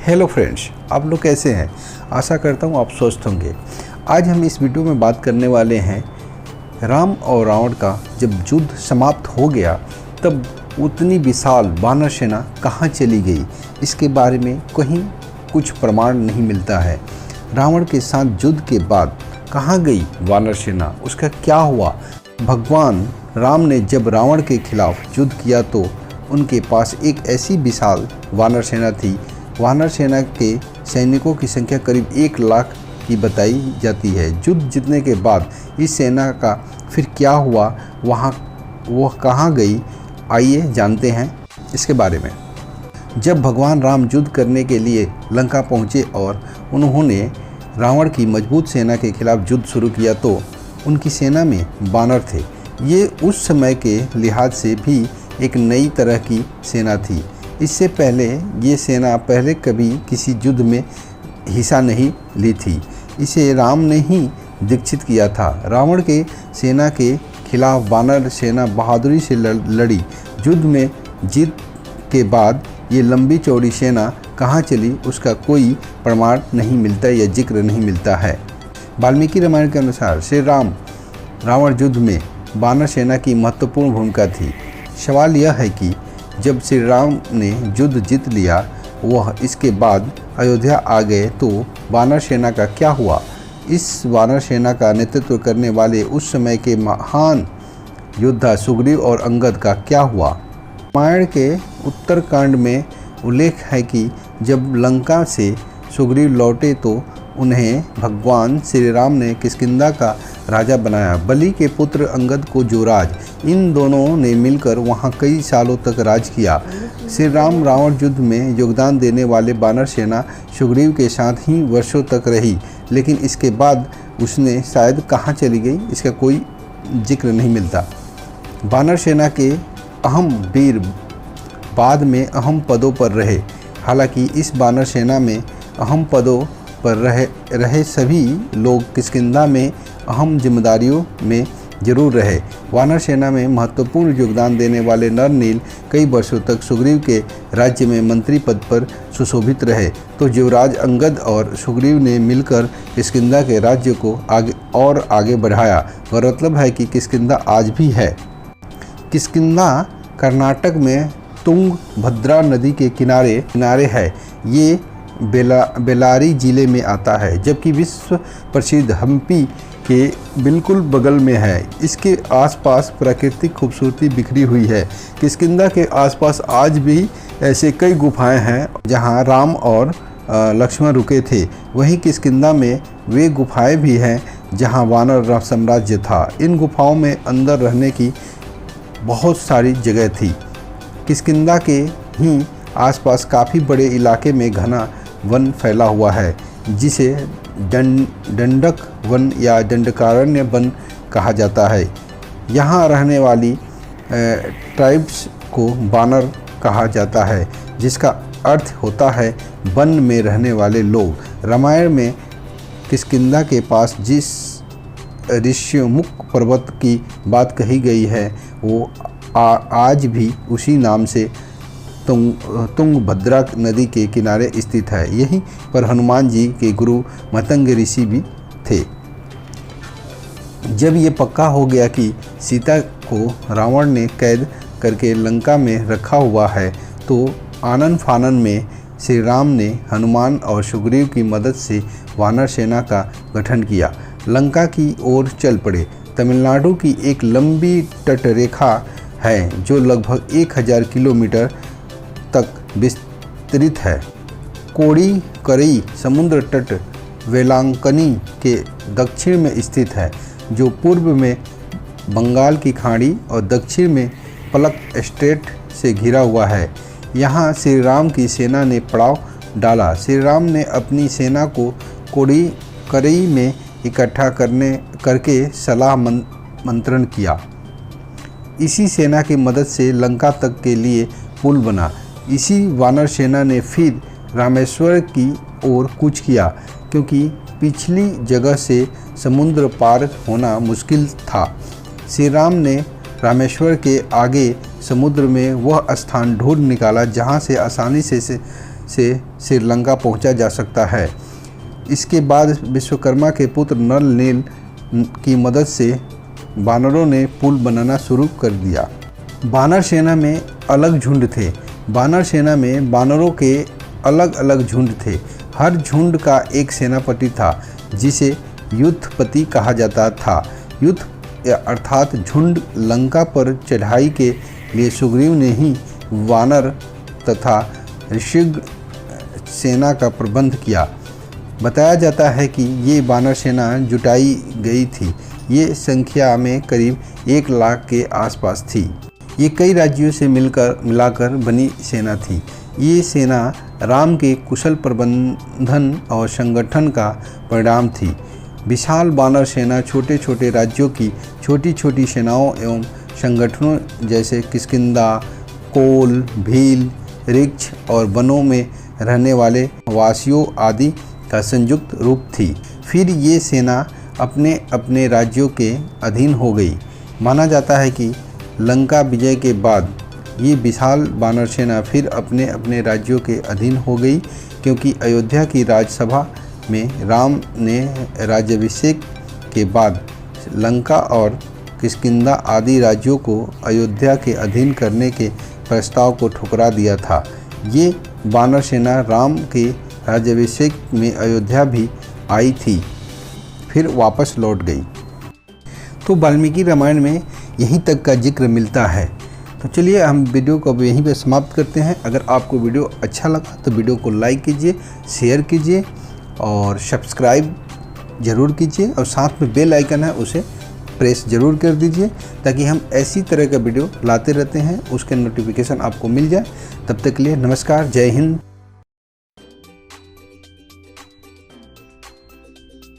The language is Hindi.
हेलो फ्रेंड्स, आप लोग कैसे हैं? आशा करता हूँ आप स्वस्थ होंगे। आज हम इस वीडियो में बात करने वाले हैं राम और रावण का जब युद्ध समाप्त हो गया तब उतनी विशाल वानर सेना कहाँ चली गई, इसके बारे में कहीं कुछ प्रमाण नहीं मिलता है। रावण के साथ युद्ध के बाद कहाँ गई वानर सेना, उसका क्या हुआ? भगवान राम ने जब रावण के खिलाफ युद्ध किया तो उनके पास एक ऐसी विशाल वानर सेना थी। वानर सेना के सैनिकों की संख्या करीब 1 लाख की बताई जाती है। युद्ध जीतने के बाद इस सेना का फिर क्या हुआ, वह कहाँ गई, आइए जानते हैं इसके बारे में। जब भगवान राम युद्ध करने के लिए लंका पहुँचे और उन्होंने रावण की मजबूत सेना के खिलाफ युद्ध शुरू किया तो उनकी सेना में बानर थे। ये उस समय के लिहाज से भी एक नई तरह की सेना थी। इससे पहले ये सेना पहले कभी किसी युद्ध में हिस्सा नहीं ली थी। इसे राम ने ही दीक्षित किया था। रावण के सेना के खिलाफ वानर सेना बहादुरी से लड़ी। युद्ध में जीत के बाद ये लंबी चौड़ी सेना कहाँ चली, उसका कोई प्रमाण नहीं मिलता या जिक्र नहीं मिलता है। वाल्मीकि रामायण के अनुसार श्री राम रावण युद्ध में वानर सेना की महत्वपूर्ण भूमिका थी। सवाल यह है कि जब श्री राम ने युद्ध जीत लिया, वह इसके बाद अयोध्या आ गए तो वानर सेना का क्या हुआ? इस वानर सेना का नेतृत्व करने वाले उस समय के महान योद्धा सुग्रीव और अंगद का क्या हुआ? रामायण के उत्तरकांड में उल्लेख है कि जब लंका से सुग्रीव लौटे तो उन्हें भगवान श्री राम ने किष्किंधा का राजा बनाया। बलि के पुत्र अंगद को युवराज। इन दोनों ने मिलकर वहां कई सालों तक राज किया। श्री राम रावण युद्ध में योगदान देने वाले वानर सेना सुग्रीव के साथ ही वर्षों तक रही, लेकिन इसके बाद उसने शायद कहाँ चली गई, इसका कोई जिक्र नहीं मिलता। वानर सेना के अहम वीर बाद में अहम पदों पर रहे। हालांकि इस वानर सेना में अहम पदों पर रहे सभी लोग किष्किंधा में अहम जिम्मेदारियों में जरूर रहे। वानर सेना में महत्वपूर्ण योगदान देने वाले नरनील कई वर्षों तक सुग्रीव के राज्य में मंत्री पद पर सुशोभित रहे, तो युवराज अंगद और सुग्रीव ने मिलकर किष्किंधा के राज्य को आगे बढ़ाया। गौरतलब है कि किष्किंधा आज भी है। किष्किंधा कर्नाटक में तुंगभद्रा नदी के किनारे है। ये बेल्लारी जिले में आता है, जबकि विश्व प्रसिद्ध हम्पी के बिल्कुल बगल में है। इसके आसपास प्राकृतिक खूबसूरती बिखरी हुई है। किष्किंधा के आसपास आज भी ऐसे कई गुफाएं हैं जहां राम और लक्ष्मण रुके थे। वहीं किष्किंधा में वे गुफाएं भी हैं जहां वानर साम्राज्य था। इन गुफाओं में अंदर रहने की बहुत सारी जगह थी। किष्किंधा के ही आसपास काफ़ी बड़े इलाके में घना वन फैला हुआ है, जिसे दंडक वन या दंडकारण्य वन कहा जाता है। यहाँ रहने वाली ट्राइब्स को वानर कहा जाता है, जिसका अर्थ होता है वन में रहने वाले लोग। रामायण में किष्किंधा के पास जिस ऋष्यमुख पर्वत की बात कही गई है वो आज भी उसी नाम से तुंगभद्रा नदी के किनारे स्थित है। यहीं पर हनुमान जी के गुरु मतंग ऋषि भी थे। जब ये पक्का हो गया कि सीता को रावण ने कैद करके लंका में रखा हुआ है, तो आनन फानन में श्री राम ने हनुमान और सुग्रीव की मदद से वानर सेना का गठन किया। लंका की ओर चल पड़े। तमिलनाडु की एक लंबी तटरेखा है जो लगभग 1000 किलोमीटर तक विस्तृत है। कोड़ीकरई समुद्र तट वेलांकनी के दक्षिण में स्थित है, जो पूर्व में बंगाल की खाड़ी और दक्षिण में पलक स्ट्रेट से घिरा हुआ है। यहाँ श्री राम की सेना ने पड़ाव डाला। श्री राम ने अपनी सेना को कोड़ीकरई में इकट्ठा करके सलाह मंत्रण किया। इसी सेना की मदद से लंका तक के लिए पुल बना। इसी वानर सेना ने फिर रामेश्वर की ओर कूच किया, क्योंकि पिछली जगह से समुद्र पार होना मुश्किल था। श्री राम ने रामेश्वर के आगे समुद्र में वह स्थान ढूंढ निकाला जहां से आसानी से से श्रीलंका पहुंचा जा सकता है। इसके बाद विश्वकर्मा के पुत्र नल नील की मदद से बानरों ने पुल बनाना शुरू कर दिया। बानर सेना में अलग झुंड थे। बानर सेना में बानरों के अलग अलग झुंड थे। हर झुंड का एक सेनापति था जिसे युद्धपति कहा जाता था। युद्ध अर्थात झुंड लंका पर चढ़ाई के लिए सुग्रीव ने ही वानर तथा ऋषिग सेना का प्रबंध किया। बताया जाता है कि ये वानर सेना जुटाई गई थी। ये संख्या में करीब 1 लाख के आसपास थी। ये कई राज्यों से मिलाकर बनी सेना थी। ये सेना राम के कुशल प्रबंधन और संगठन का परिणाम थी। विशाल वानर सेना छोटे छोटे राज्यों की छोटी छोटी सेनाओं एवं संगठनों जैसे किष्किंधा, कोल, भील, ऋक्ष और वनों में रहने वाले वासियों आदि का संयुक्त रूप थी। फिर ये सेना अपने अपने राज्यों के अधीन हो गई। माना जाता है कि लंका विजय के बाद ये विशाल वानर सेना फिर अपने अपने राज्यों के अधीन हो गई, क्योंकि अयोध्या की राजसभा में राम ने राज्याभिषेक के बाद लंका और किष्किंधा आदि राज्यों को अयोध्या के अधीन करने के प्रस्ताव को ठुकरा दिया था। ये वानर सेना राम के राज्याभिषेक में अयोध्या भी आई थी, फिर वापस लौट गई। तो वाल्मीकि रामायण में यहीं तक का जिक्र मिलता है। तो चलिए हम वीडियो को अब यहीं पे समाप्त करते हैं। अगर आपको वीडियो अच्छा लगा तो वीडियो को लाइक कीजिए, शेयर कीजिए और सब्सक्राइब ज़रूर कीजिए, और साथ में बेल आइकन है उसे प्रेस ज़रूर कर दीजिए, ताकि हम ऐसी तरह का वीडियो लाते रहते हैं उसके नोटिफिकेशन आपको मिल जाए। तब तक के लिए नमस्कार, जय हिंद।